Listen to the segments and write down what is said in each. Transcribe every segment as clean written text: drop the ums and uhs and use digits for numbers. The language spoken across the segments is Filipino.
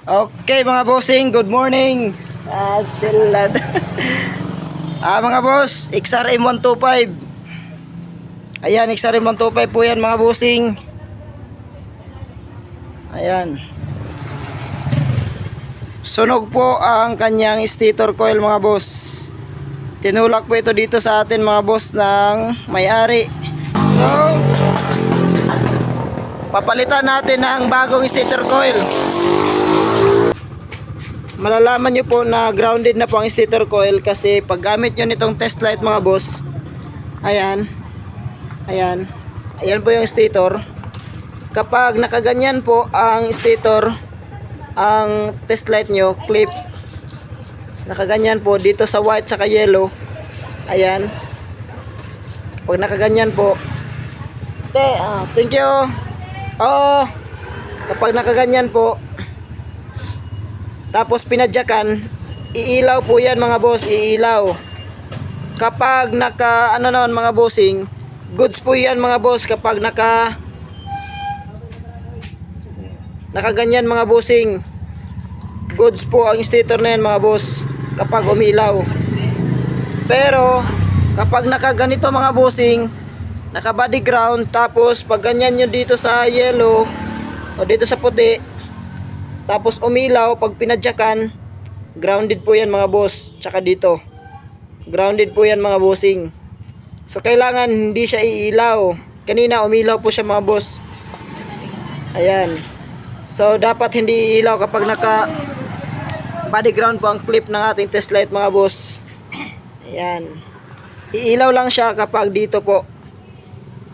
Okay mga bossing, good morning. Still mga boss, XRM 125. Ayan, XRM 125 po yan mga bossing. Ayan. Sunog po ang kanyang stator coil mga boss. Tinulak po ito dito sa atin mga boss ng may-ari. So, papalitan natin ng bagong stator coil. Malalaman nyo po na grounded na po ang stator coil kasi pag gamit nyo nitong test light mga boss, ayan po yung stator. Kapag nakaganyan po ang stator, ang test light nyo, clip, nakaganyan po dito sa white saka yellow, ayan, pag nakaganyan po, thank you. Kapag nakaganyan po, tapos pinadyakan, iilaw po yan mga boss, iilaw. Kapag naka mga bossing, goods po yan mga boss. Kapag nakaganyan mga bossing, goods po ang stator na yan mga boss kapag umilaw. Pero kapag nakaganito mga bossing, naka body ground, tapos pag ganyan nyo dito sa yellow o dito sa puti, tapos umilaw, pag pinadyakan, grounded po yan mga boss. Tsaka dito, grounded po yan mga bossing. So kailangan hindi siya iilaw. Kanina umilaw po siya mga boss. Ayan. So dapat hindi iilaw kapag naka body ground po ang clip ng ating test light mga boss. Ayan. Iilaw lang siya kapag dito po.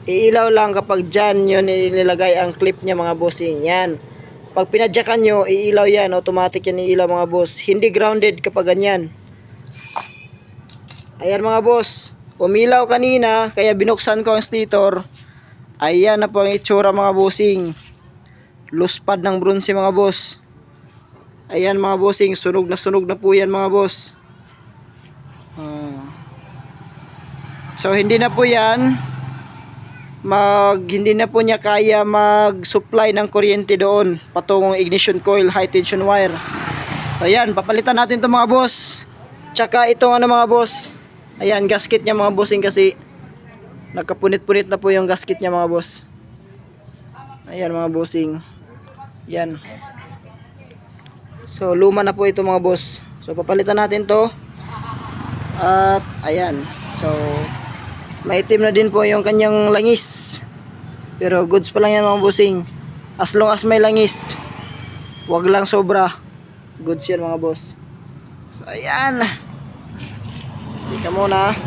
Iilaw lang kapag dyan yun nilagay ang clip niya mga bossing. Yan. Pag pinadyakan nyo, iilaw yan. Automatic yan iilaw mga boss. Hindi grounded kapag ganyan. Ayan mga boss. Umilaw kanina, kaya binuksan ko ang stator. Ayan na po ang itsura mga bossing. Loose pad ng bronze mga boss. Ayan mga bossing. Sunog na po yan mga boss. So hindi na po yan hindi na po niya kaya mag-supply ng kuryente doon patungong ignition coil, high tension wire. So ayan, papalitan natin 'to mga boss. Tsaka itong mga boss, ayan, gasket niya mga bossing kasi nagkapunit-punit na po yung gasket niya mga boss. Ayan mga bossing. Yan. So luma na po ito mga boss. So papalitan natin 'to. At ayan. So maitim na din po yung kanyang langis. Pero goods pa lang yan mga bossing. As long as may langis, wag lang sobra, goods yan mga boss. So ayan, ika muna.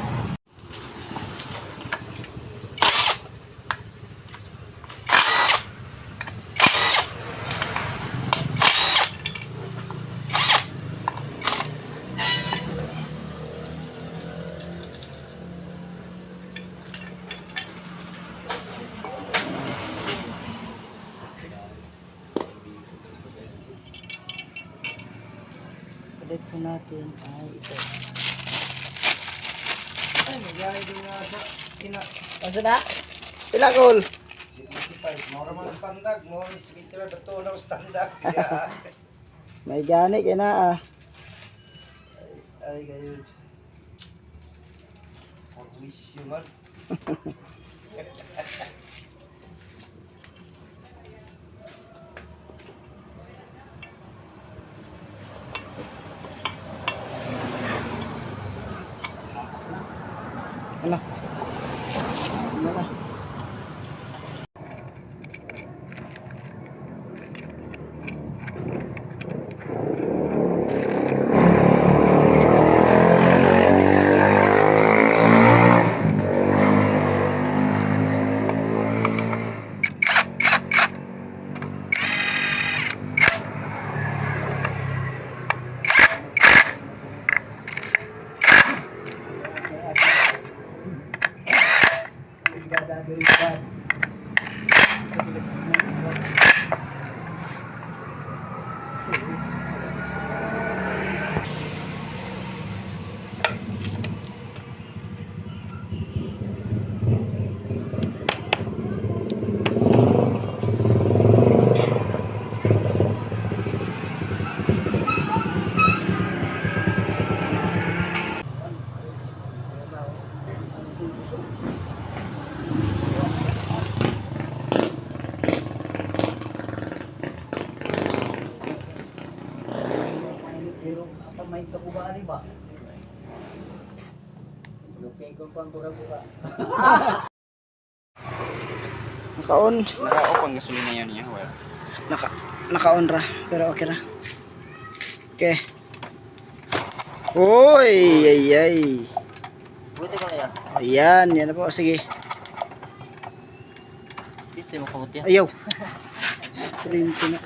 Palit po natin ay ito. Ay, nagyari din nga sa Asa na? Pila kol? 75. Mura mga standard. Mura 75. Batunaw standard. May gani kaya na Ay gayon. I wish you man. Ano? Ano na? may kabubaan ba? Okay, kung pang buka. Naka-on. Naka-off ang gasolina yun niya. Well, Naka-on ra. Pero okay ra. Okay. Uy! Ay! Buti ko na yan. Ayan. Yan na po. Sige. Dito yung kabuti yan. Ayaw. Rinto na.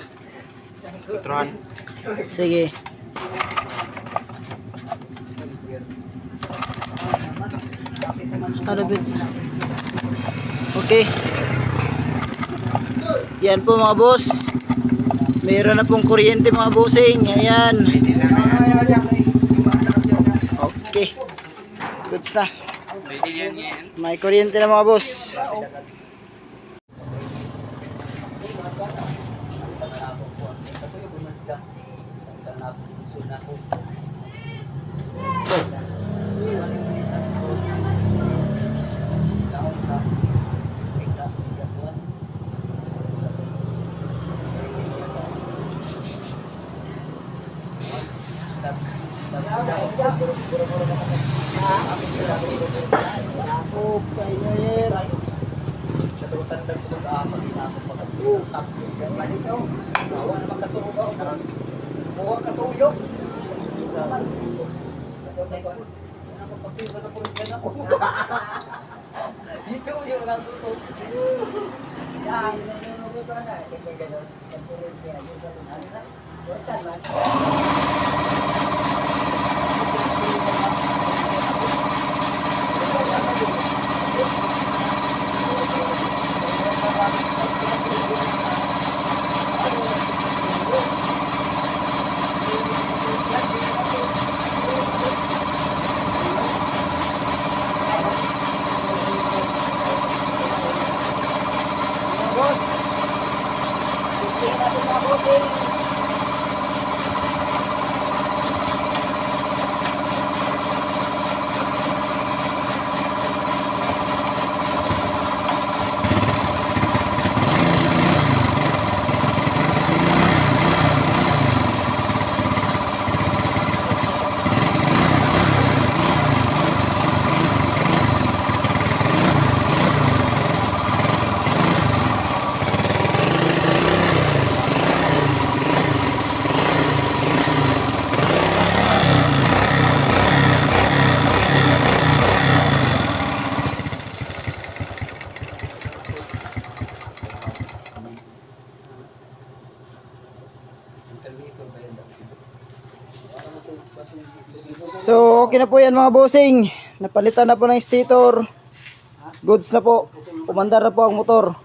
Petron. Sige. Harapit. Okay. Yan po mga boss. Mayroon na pong kuryente mga bossing. Ayan. Okay. Goods na. Pwede yan yan. May kuryente na mga boss. Boss. Gusto natin mga bossing. So, okay na po yan mga bossing. Napalitan na po ng stator. Goods na po. Umandar na po ang motor.